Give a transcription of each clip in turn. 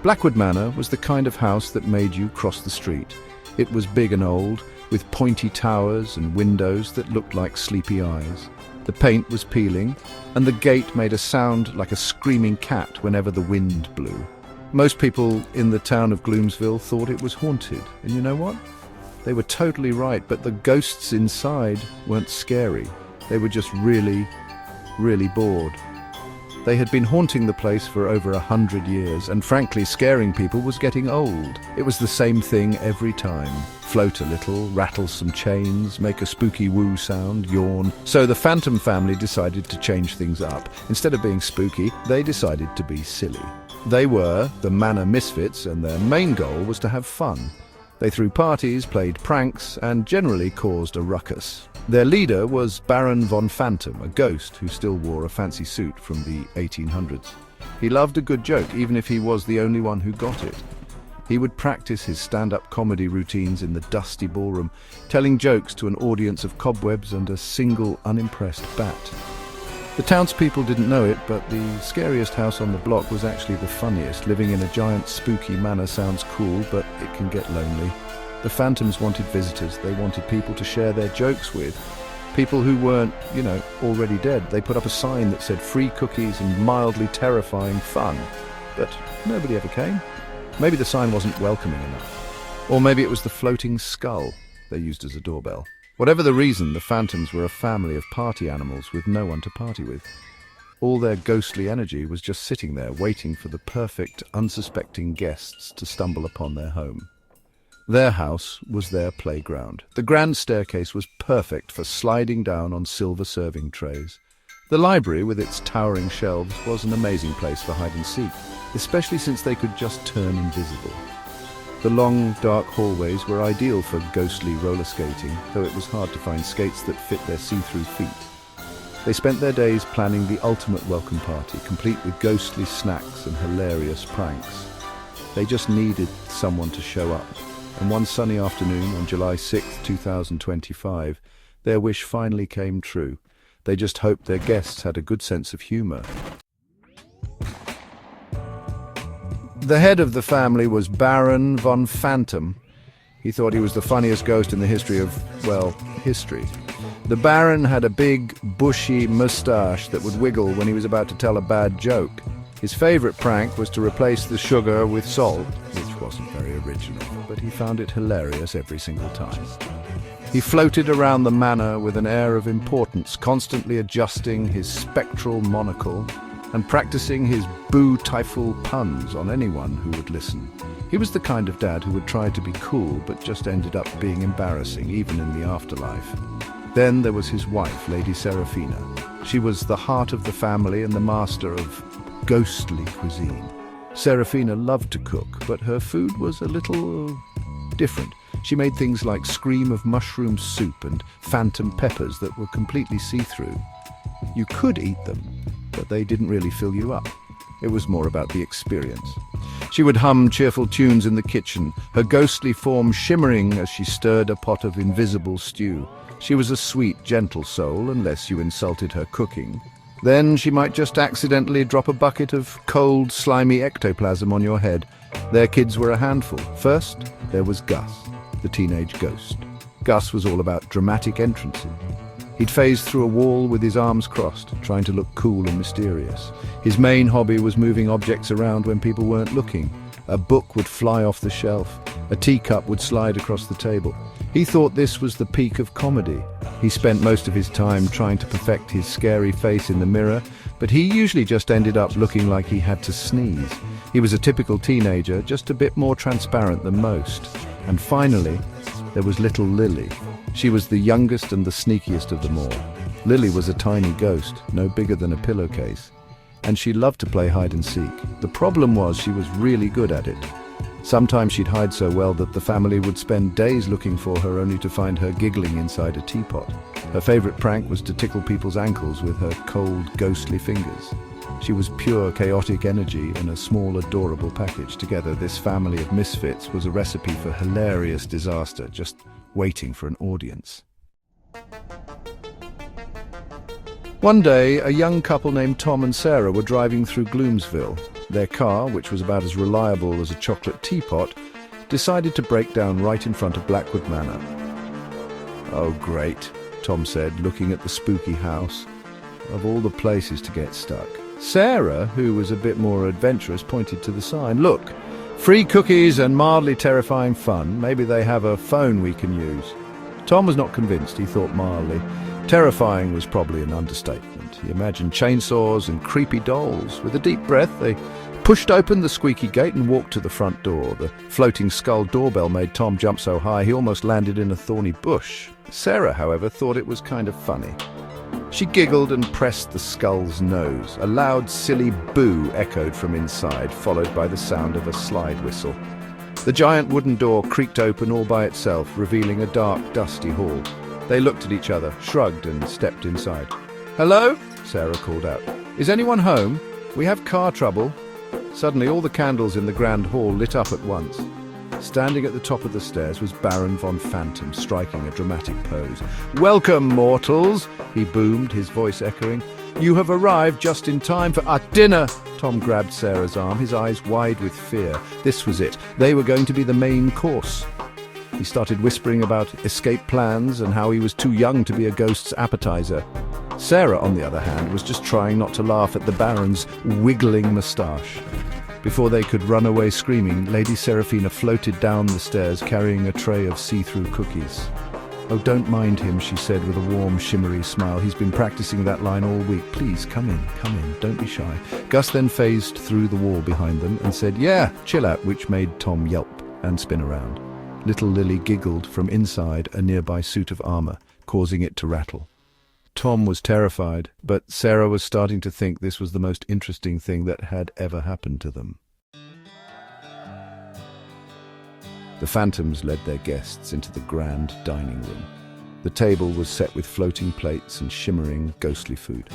Blackwood Manor was the kind of house that made you cross the street. It was big and old, with pointy towers and windows that looked like sleepy eyes. The paint was peeling, and the gate made a sound like a screaming cat whenever the wind blew. Most people in the town of Gloomsville thought it was haunted, and you know what? They were totally right, but the ghosts inside weren't scary. They were just really, really bored. They had been haunting the place for over 100 years, and frankly, scaring people was getting old. It was the same thing every time. Float a little, rattle some chains, make a spooky woo sound, yawn. So the Phantom family decided to change things up. Instead of being spooky, they decided to be silly. They were the Manor Misfits, and their main goal was to have fun. They threw parties, played pranks, and generally caused a ruckus. Their leader was Baron von Phantom, a ghost who still wore a fancy suit from the 1800s. He loved a good joke, even if he was the only one who got it. He would practice his stand-up comedy routines in the dusty ballroom, telling jokes to an audience of cobwebs and a single unimpressed bat. The townspeople didn't know it, but the scariest house on the block was actually the funniest. Living in a giant spooky manor sounds cool, but it can get lonely. The Phantoms wanted visitors. They wanted people to share their jokes with. People who weren't, already dead. They put up a sign that said free cookies and mildly terrifying fun. But nobody ever came. Maybe the sign wasn't welcoming enough. Or maybe it was the floating skull they used as a doorbell. Whatever the reason, the Phantoms were a family of party animals with no one to party with. All their ghostly energy was just sitting there, waiting for the perfect, unsuspecting guests to stumble upon their home. Their house was their playground. The grand staircase was perfect for sliding down on silver serving trays. The library, with its towering shelves, was an amazing place for hide and seek, especially since they could just turn invisible. The long, dark hallways were ideal for ghostly roller skating, though it was hard to find skates that fit their see-through feet. They spent their days planning the ultimate welcome party, complete with ghostly snacks and hilarious pranks. They just needed someone to show up. And one sunny afternoon on July 6, 2025, their wish finally came true. They just hoped their guests had a good sense of humor. The head of the family was Baron von Phantom. He thought he was the funniest ghost in the history of, history. The Baron had a big, bushy moustache that would wiggle when he was about to tell a bad joke. His favorite prank was to replace the sugar with salt, which wasn't very original, but he found it hilarious every single time. He floated around the manor with an air of importance, constantly adjusting his spectral monocle and practicing his boo-tyful puns on anyone who would listen. He was the kind of dad who would try to be cool, but just ended up being embarrassing, even in the afterlife. Then there was his wife, Lady Seraphina. She was the heart of the family and the master of ghostly cuisine. Seraphina loved to cook, but her food was a little different. She made things like scream of mushroom soup and phantom peppers that were completely see-through. You could eat them, but they didn't really fill you up. It was more about the experience. She would hum cheerful tunes in the kitchen, her ghostly form shimmering as she stirred a pot of invisible stew. She was a sweet, gentle soul, unless you insulted her cooking. Then she might just accidentally drop a bucket of cold, slimy ectoplasm on your head. Their kids were a handful. First, there was Gus, the teenage ghost. Gus was all about dramatic entrances. He'd phase through a wall with his arms crossed, trying to look cool and mysterious. His main hobby was moving objects around when people weren't looking. A book would fly off the shelf. A teacup would slide across the table. He thought this was the peak of comedy. He spent most of his time trying to perfect his scary face in the mirror, but he usually just ended up looking like he had to sneeze. He was a typical teenager, just a bit more transparent than most. And finally, there was little Lily. She was the youngest and the sneakiest of them all. Lily was a tiny ghost, no bigger than a pillowcase, and she loved to play hide and seek. The problem was she was really good at it. Sometimes she'd hide so well that the family would spend days looking for her, only to find her giggling inside a teapot. Her favorite prank was to tickle people's ankles with her cold, ghostly fingers. She was pure chaotic energy in a small, adorable package. Together, this family of misfits was a recipe for hilarious disaster, just waiting for an audience. One day, a young couple named Tom and Sarah were driving through Gloomsville. Their car, which was about as reliable as a chocolate teapot, decided to break down right in front of Blackwood Manor. "Oh, great," Tom said, looking at the spooky house. Of all the places to get stuck. Sarah, who was a bit more adventurous, pointed to the sign. "Look, free cookies and mildly terrifying fun. Maybe they have a phone we can use." Tom was not convinced. He thought mildly. Terrifying was probably an understatement. He imagined chainsaws and creepy dolls. With a deep breath, they pushed open the squeaky gate and walked to the front door. The floating skull doorbell made Tom jump so high he almost landed in a thorny bush. Sarah, however, thought it was kind of funny. She giggled and pressed the skull's nose. A loud, silly boo echoed from inside, followed by the sound of a slide whistle. The giant wooden door creaked open all by itself, revealing a dark, dusty hall. They looked at each other, shrugged, and stepped inside. "Hello?" Sarah called out. "Is anyone home? We have car trouble." Suddenly, all the candles in the grand hall lit up at once. Standing at the top of the stairs was Baron von Phantom, striking a dramatic pose. "Welcome, mortals," he boomed, his voice echoing. "You have arrived just in time for our dinner." Tom grabbed Sarah's arm, his eyes wide with fear. This was it. They were going to be the main course. He started whispering about escape plans and how he was too young to be a ghost's appetizer. Sarah, on the other hand, was just trying not to laugh at the Baron's wiggling moustache. Before they could run away screaming, Lady Seraphina floated down the stairs carrying a tray of see-through cookies. "Oh, don't mind him," she said with a warm, shimmery smile. "He's been practicing that line all week. Please, come in, don't be shy." Gus then phased through the wall behind them and said, "Yeah, chill out," which made Tom yelp and spin around. Little Lily giggled from inside a nearby suit of armor, causing it to rattle. Tom was terrified, but Sarah was starting to think this was the most interesting thing that had ever happened to them. The Phantoms led their guests into the grand dining room. The table was set with floating plates and shimmering, ghostly food.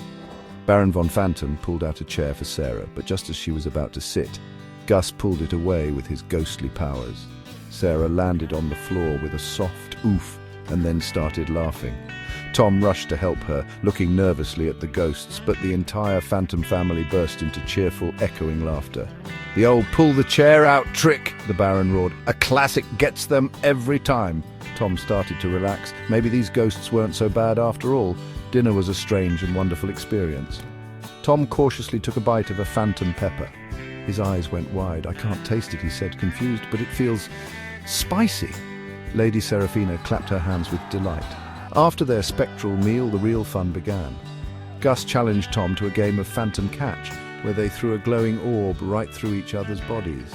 Baron von Phantom pulled out a chair for Sarah, but just as she was about to sit, Gus pulled it away with his ghostly powers. Sarah landed on the floor with a soft oof and then started laughing. Tom rushed to help her, looking nervously at the ghosts, but the entire Phantom family burst into cheerful, echoing laughter. "The old pull the chair out trick," the Baron roared. "A classic, gets them every time." Tom started to relax. Maybe these ghosts weren't so bad after all. Dinner was a strange and wonderful experience. Tom cautiously took a bite of a phantom pepper. His eyes went wide. "I can't taste it," he said, confused, "but it feels spicy." Lady Seraphina clapped her hands with delight. After their spectral meal, the real fun began. Gus challenged Tom to a game of phantom catch, where they threw a glowing orb right through each other's bodies.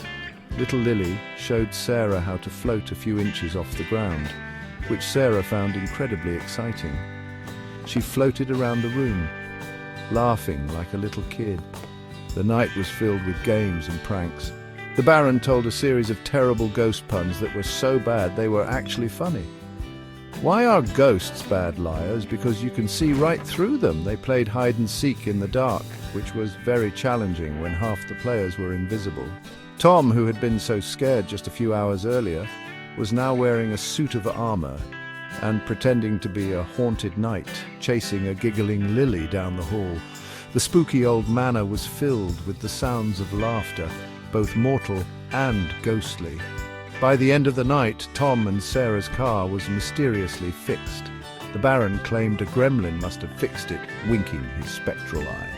Little Lily showed Sarah how to float a few inches off the ground, which Sarah found incredibly exciting. She floated around the room, laughing like a little kid. The night was filled with games and pranks. The Baron told a series of terrible ghost puns that were so bad they were actually funny. Why are ghosts bad liars? Because you can see right through them. They played hide and seek in the dark, which was very challenging when half the players were invisible. Tom, who had been so scared just a few hours earlier, was now wearing a suit of armor and pretending to be a haunted knight, chasing a giggling Lily down the hall. The spooky old manor was filled with the sounds of laughter, both mortal and ghostly. By the end of the night, Tom and Sarah's car was mysteriously fixed. The Baron claimed a gremlin must have fixed it, winking his spectral eye.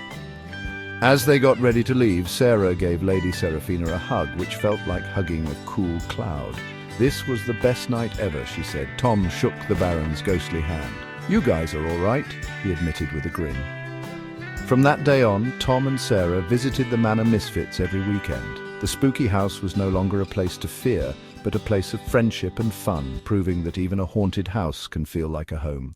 As they got ready to leave, Sarah gave Lady Seraphina a hug, which felt like hugging a cool cloud. "This was the best night ever," she said. Tom shook the Baron's ghostly hand. "You guys are all right," he admitted with a grin. From that day on, Tom and Sarah visited the Manor Misfits every weekend. The spooky house was no longer a place to fear, but a place of friendship and fun, proving that even a haunted house can feel like a home.